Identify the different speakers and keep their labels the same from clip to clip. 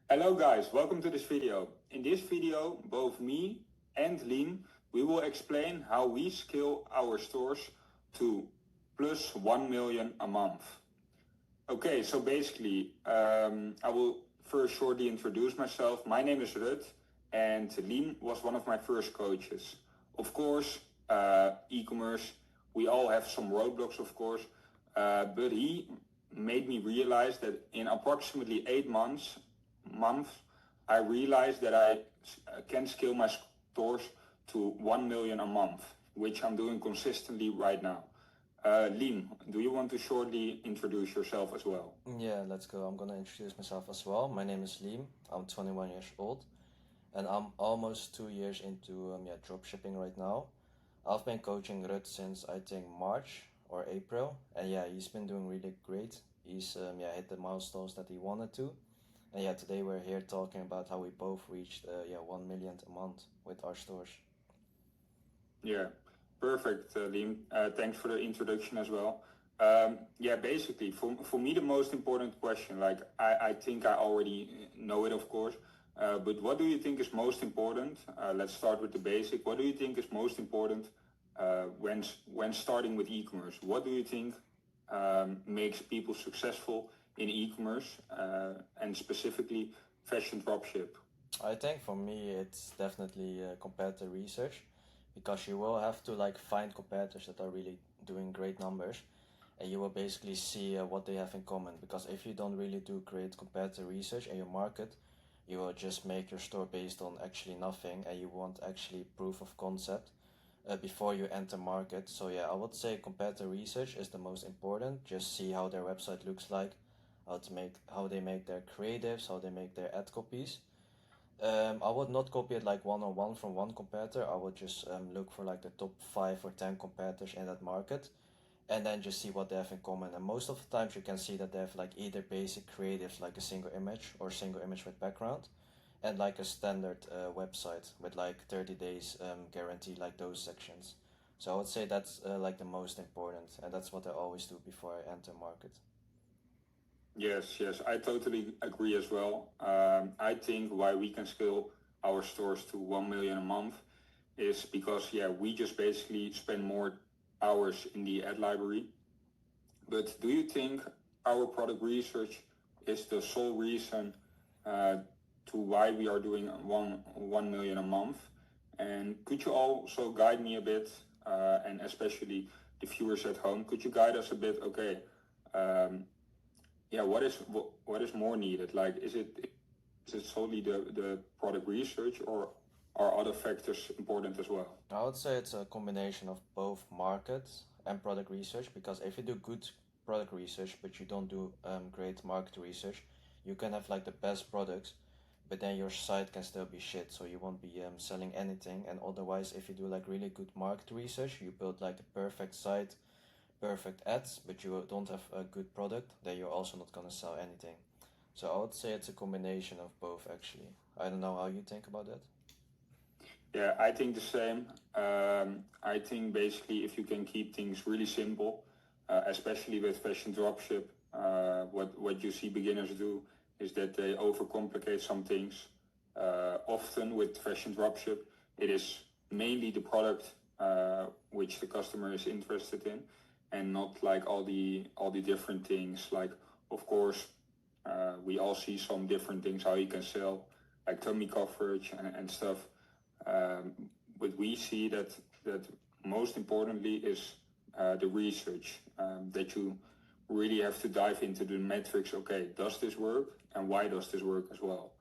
Speaker 1: Hello guys, welcome to this video. In this video, both me and Lean, we will explain how we scale our stores to plus 1 million a month. Okay, so basically, I will first shortly introduce myself. My name is Rut, and Lean was one of my first coaches. Of course, e-commerce, we all have some roadblocks, of course, but he made me realize that in approximately 8 months, I realized that I can scale my stores to 1 million a month, which I'm doing consistently right now. Lim, do you want to shortly introduce yourself as well?
Speaker 2: Yeah, let's go. I'm gonna introduce myself as well. My name is Liam. I'm 21 years old, and I'm almost 2 years into dropshipping right now. I've been coaching Rut since I think March or April, and yeah, he's been doing really great. He's hit the milestones that he wanted to, and yeah, today we're here talking about how we both reached 1 million a month with our stores.
Speaker 1: Yeah, perfect, Liam. Thanks for the introduction as well. Yeah, basically, for me, the most important question, like I think I already know it, of course, but what do you think is most important? Let's start with the basic. What do you think is most important when starting with e-commerce? What do you think makes people successful in e-commerce and specifically fashion dropship?
Speaker 2: I think for me it's definitely competitor research because you will have to like find competitors that are really doing great numbers and you will basically see what they have in common because if you don't really do great competitor research in your market you will just make your store based on actually nothing and you want actually proof of concept before you enter market. So yeah, I would say competitor research is the most important. Just see how their website looks like, how they make their creatives, how they make their ad copies. I would not copy it like one on one from one competitor. I would just look for like the top 5 or 10 competitors in that market and then just see what they have in common. And most of the times you can see that they have like either basic creatives like a single image or single image with background and like a standard website with like 30 days guarantee, like those sections. So I would say that's like the most important and that's what I always do before I enter market.
Speaker 1: Yes, yes, I totally agree as well. I think why we can scale our stores to 1 million a month is because, yeah, we just basically spend more hours in the ad library. But do you think our product research is the sole reason uh, to why we are doing 1 million a month? And could you also guide me a bit, and especially the viewers at home, could you guide us a bit? Okay, um, yeah, what is more needed? Like, is it solely the product research, or are other factors important as well?
Speaker 2: I would say it's a combination of both market and product research because if you do good product research but you don't do great market research, you can have like the best products, but then your site can still be shit, so you won't be selling anything. And otherwise, if you do like really good market research, you build like the perfect site, perfect ads, but you don't have a good product, then you're also not gonna sell anything. So I would say it's a combination of both actually. I don't know how you think about that.
Speaker 1: Yeah, I think the same. I think basically if you can keep things really simple, especially with fashion dropship, what you see beginners do is that they overcomplicate some things. Often with fashion dropship, it is mainly the product which the customer is interested in, and not like all the different things. Like, of course, we all see some different things how you can sell, like tummy coverage and stuff. Um, but we see that most importantly is the research, that you really have to dive into the metrics. Okay, does this work, and why does this work as well?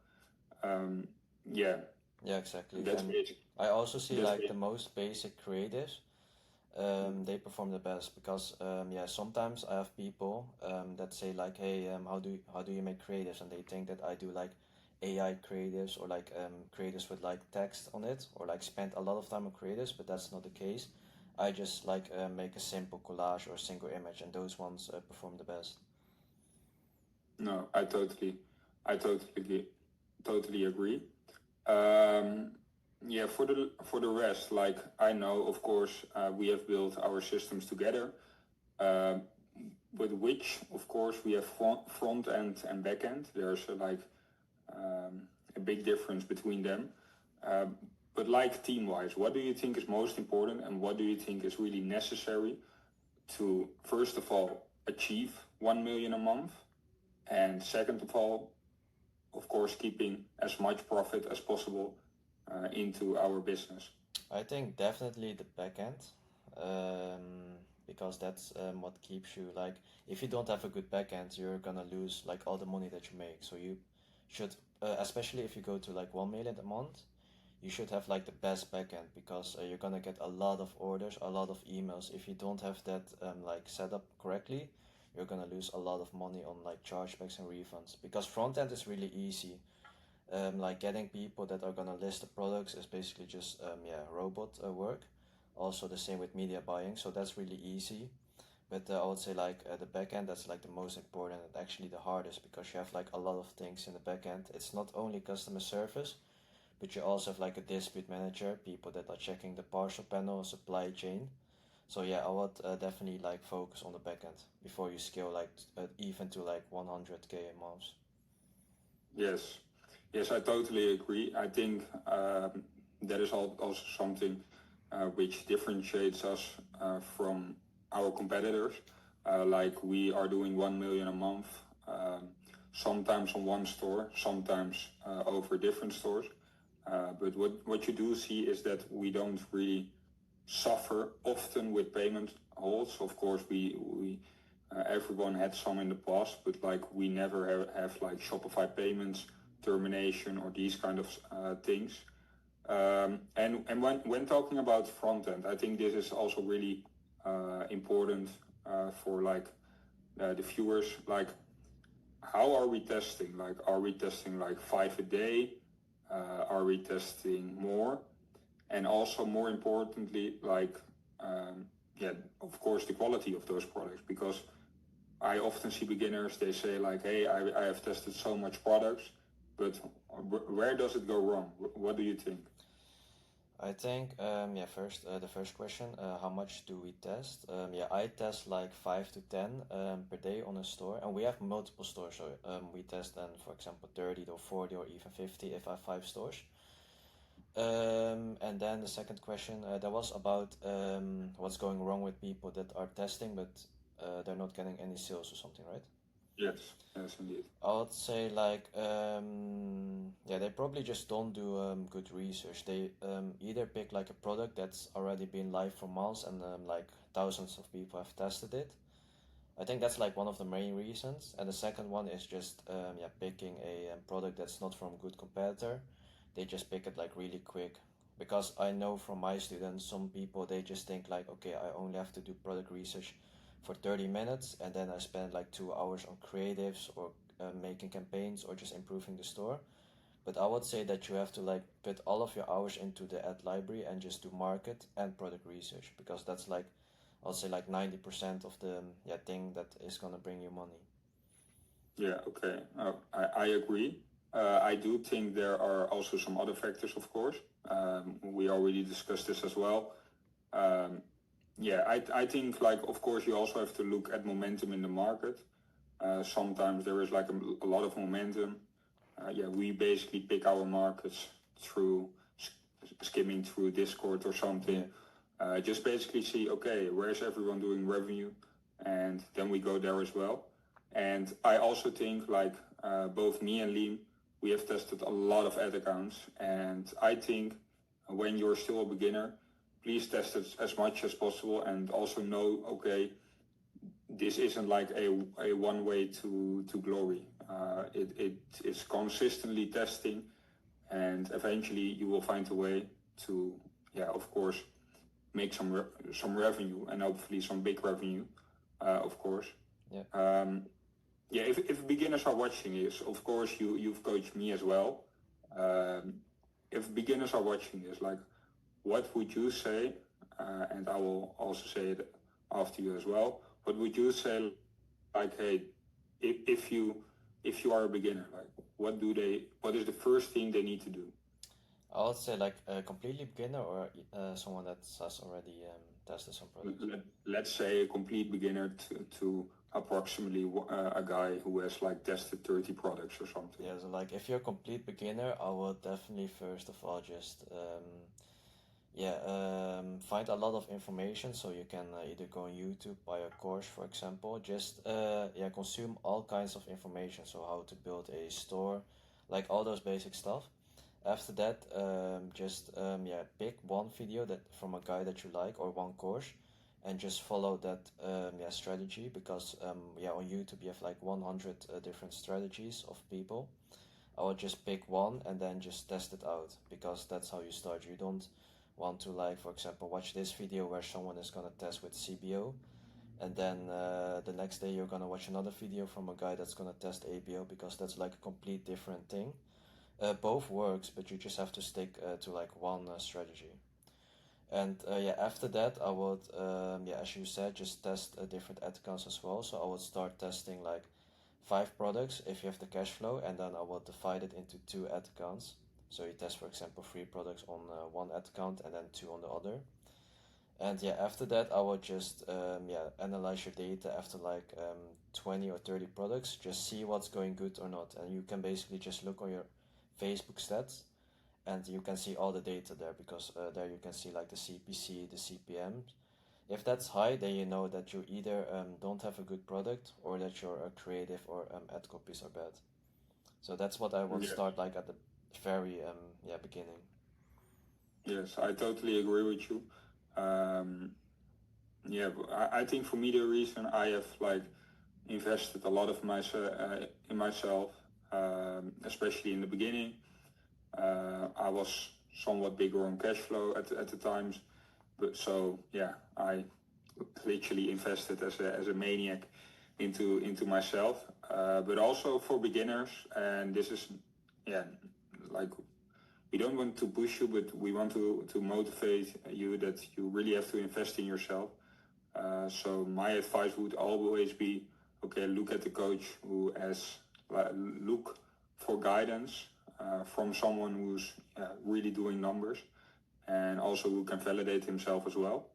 Speaker 1: Um, yeah,
Speaker 2: Yeah, exactly.
Speaker 1: that's
Speaker 2: And
Speaker 1: basic.
Speaker 2: I also see
Speaker 1: That's
Speaker 2: like
Speaker 1: basic.
Speaker 2: the most basic creatives, they perform the best because yeah, sometimes I have people that say like, hey, how do you make creatives? And they think that I do like AI creatives or like creatives with like text on it or like spend a lot of time on creatives, but that's not the case. I just like make a simple collage or single image, and those ones perform the best.
Speaker 1: No, I totally agree. Um, yeah, for the rest, like I know, of course, we have built our systems together, um, with which, of course, we have front end and back end. There's like a big difference between them. Um, but like team-wise, what do you think is most important, and what do you think is really necessary to, first of all, achieve 1 million a month, and second of all, of course, keeping as much profit as possible into our business?
Speaker 2: I think definitely the back end, because that's what keeps you like. If you don't have a good back end, you're gonna lose like all the money that you make. So you should, especially if you go to like 1 million a month, you should have like the best backend because you're gonna get a lot of orders, a lot of emails. If you don't have that like set up correctly, you're gonna lose a lot of money on like chargebacks and refunds. Because front end is really easy. Like getting people that are gonna list the products is basically just robot work. Also the same with media buying, so that's really easy. But I would say like the back end, that's like the most important and actually the hardest because you have like a lot of things in the back end. It's not only customer service, but you also have like a dispute manager, people that are checking the parcel panel, supply chain. So yeah, I would definitely like focus on the back end before you scale like even to like 100K a month.
Speaker 1: Yes, yes, I totally agree. I think that is also something which differentiates us from our competitors. Like we are doing 1 million a month, sometimes on one store, sometimes over different stores. But what you do see is that we don't really suffer often with payment holds. Of course, we everyone had some in the past, but like we never have like Shopify payments termination or these kind of things. And when talking about front end, I think this is also really important for like the viewers. Like, how are we testing? Like, are we testing like 5 a day? Are we testing more? And also more importantly, like, of course, the quality of those products, because I often see beginners, they say like, hey, I have tested so much products, but where does it go wrong? What do you think?
Speaker 2: I think, first, the first question, how much do we test? I test like 5 to 10 per day on a store, and we have multiple stores. So we test then, for example, 30 to 40 or even 50 if I have 5 stores. And then the second question, that was about what's going wrong with people that are testing, but they're not getting any sales or something, right?
Speaker 1: Yes, yes, indeed.
Speaker 2: I would say like they probably just don't do good research. They either pick like a product that's already been live for months and like thousands of people have tested it. I think that's like one of the main reasons. And the second one is just picking a product that's not from a good competitor. They just pick it like really quick. Because I know from my students, some people they just think like, okay, I only have to do product research for 30 minutes and then I spend like 2 hours on creatives or making campaigns or just improving the store. But I would say that you have to like put all of your hours into the ad library and just do market and product research because that's like I'll say like 90% of the thing that is gonna bring you money.
Speaker 1: Yeah, okay. I agree. I do think there are also some other factors, of course. We already discussed this as well. I think like, of course, you also have to look at momentum in the market. Sometimes there is like a lot of momentum. We basically pick our markets through skimming through Discord or something. Just basically see, okay, where's everyone doing revenue? And then we go there as well. And I also think like both me and Liam, we have tested a lot of ad accounts. And I think when you're still a beginner, please test it as much as possible and also know, okay, this isn't like a one way to glory. It is consistently testing, and eventually you will find a way to, of course, make some revenue and hopefully some big revenue, of course. If beginners are watching this, of course you've coached me as well. If beginners are watching this, like, what would you say? And I will also say it after you as well. What would you say, like, hey, if you are a beginner, like, what is the first thing they need to do?
Speaker 2: I would say like a completely beginner or someone that has already tested some products.
Speaker 1: Let's say a complete beginner to approximately a guy who has like tested 30 products or something.
Speaker 2: Yeah, so like if you're a complete beginner, I would definitely first of all just find a lot of information so you can either go on YouTube, buy a course, for example. Just consume all kinds of information. So how to build a store, like all those basic stuff. After that, pick one video that from a guy that you like or one course, and just follow that strategy because on YouTube you have like 100 different strategies of people. I would just pick one and then just test it out because that's how you start. You don't want to, like, for example, watch this video where someone is gonna test with CBO, and then the next day you're gonna watch another video from a guy that's gonna test ABO because that's like a complete different thing. Both works, but you just have to stick to like one strategy. And after that, I would, as you said, just test different ad accounts as well. So I would start testing like 5 products if you have the cash flow, and then I would divide it into 2 ad accounts. So you test, for example, 3 products on one ad account and then 2 on the other. And after that, I would just analyze your data after like 20 or 30 products, just see what's going good or not. And you can basically just look on your Facebook stats and you can see all the data there because there you can see like the CPC, the CPMs. If that's high, then you know that you either don't have a good product or that your creative or ad copies are bad. So that's what I would
Speaker 1: Yeah.
Speaker 2: start like at the very beginning.
Speaker 1: Yes, I totally agree with you. Um, I think for me the reason I have like invested a lot of myself in myself, especially in the beginning. I was somewhat bigger on cash flow at the times, but so I literally invested as a maniac into myself. But also for beginners, and this is like we don't want to push you, but we want to motivate you that you really have to invest in yourself. So my advice would always be, okay, look at the coach who has, look for guidance from someone who's really doing numbers and also who can validate himself as well.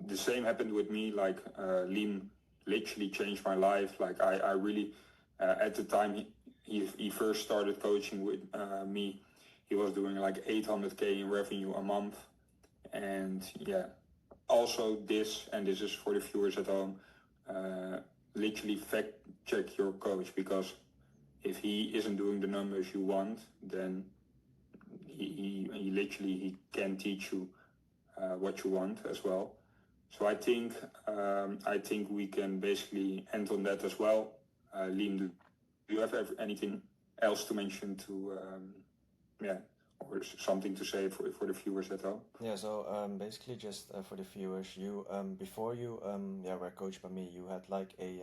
Speaker 1: The same happened with me. Like Liam literally changed my life. Like I really, at the time he first started coaching with me, he was doing like 800K in revenue a month. And also this is for the viewers at home, literally fact check your coach, because if he isn't doing the numbers you want, then he literally he can teach you what you want as well. So I think we can basically end on that as well. Liam, do you have anything else to mention to or something to say for the viewers at home?
Speaker 2: Yeah, so basically just for the viewers, you before you were coached by me, you had like a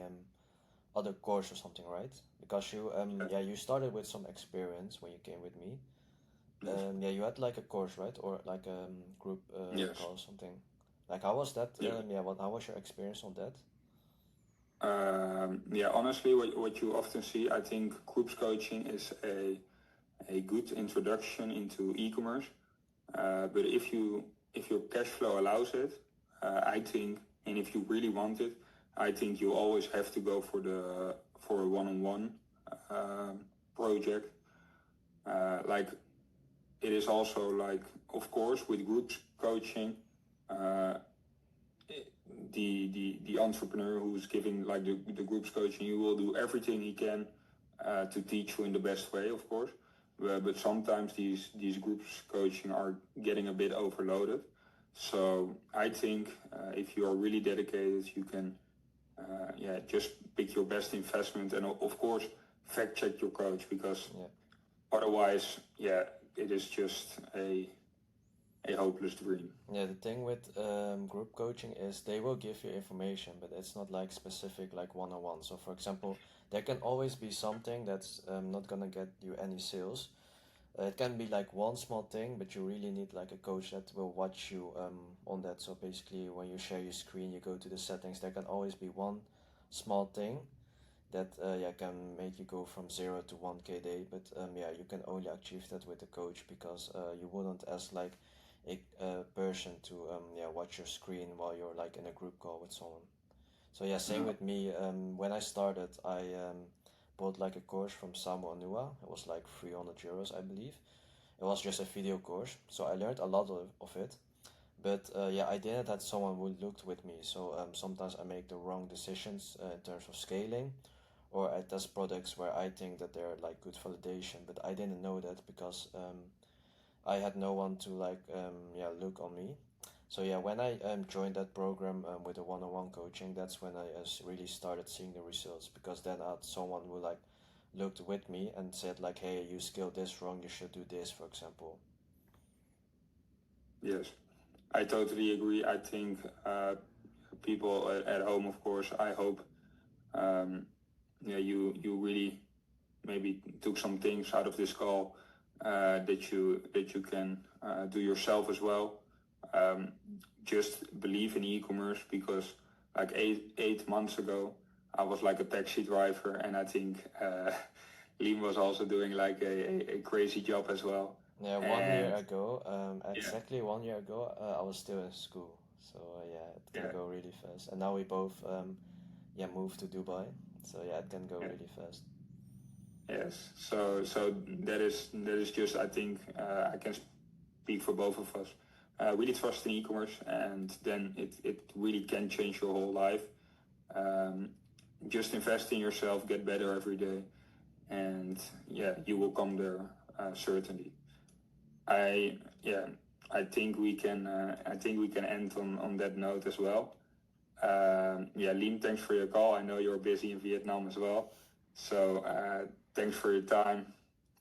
Speaker 2: other course or something, right? Because you you started with some experience when you came with me.
Speaker 1: Yes.
Speaker 2: You had like a course, right? Or like a group
Speaker 1: Yes.
Speaker 2: call or something. Like how was that?
Speaker 1: Yeah.
Speaker 2: How was your experience on that?
Speaker 1: Honestly, what you often see, I think groups coaching is a good introduction into e-commerce. But if your cash flow allows it, I think, and if you really want it, I think you always have to go for a one-on-one project. Like it is also like, of course, with groups coaching, the entrepreneur who's giving like the groups coaching, he will do everything he can to teach you in the best way, of course. But sometimes these groups coaching are getting a bit overloaded. So I think if you are really dedicated, you can just pick your best investment, and of course fact check your coach, because otherwise it is just a hopeless dream.
Speaker 2: Yeah, the thing with group coaching is they will give you information, but it's not like specific, like one-on-one. So, for example, there can always be something that's not gonna get you any sales. It can be like one small thing, but you really need like a coach that will watch you on that. So basically, when you share your screen, you go to the settings. There can always be one small thing that can make you go from 0 to 1K day. But you can only achieve that with a coach because you wouldn't, as like a person to watch your screen while you're like in a group call with someone. So yeah, same with me. When I started, I bought like a course from Samu Anua. It was like 300 euros, I believe. It was just a video course, so I learned a lot of it. But yeah, I didn't have someone who looked with me. So sometimes I make the wrong decisions in terms of scaling, or I test products where I think that they're like good validation, but I didn't know that because I had no one to like look on me. So yeah, when I joined that program with the one-on-one coaching, that's when I really started seeing the results, because then I had someone who like looked with me and said like, hey, you scaled this wrong, you should do this, for example.
Speaker 1: Yes, I totally agree. I think people at home, of course, I hope you really maybe took some things out of this call that you can do yourself as well. Um, just believe in e-commerce, because like eight months ago I was like a taxi driver, and I think Liam was also doing like a crazy job as well.
Speaker 2: Yeah, one
Speaker 1: And
Speaker 2: year ago,
Speaker 1: yeah,
Speaker 2: exactly 1 year ago, I was still in school. So yeah, it can
Speaker 1: yeah,
Speaker 2: go really fast. And now we both moved to Dubai. So yeah, it can go
Speaker 1: yeah.
Speaker 2: really fast.
Speaker 1: Yes. So that is just, I think I can speak for both of us. Really trust in e-commerce, and then it really can change your whole life. Um, just invest in yourself, get better every day, and yeah, you will come there certainly. I yeah, I think we can end on that note as well. Yeah, Liam, thanks for your call. I know you're busy in Vietnam as well, so thanks for your time,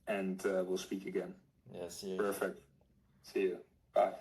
Speaker 1: and we'll speak again.
Speaker 2: Yeah, see you.
Speaker 1: Perfect. See you. Bye.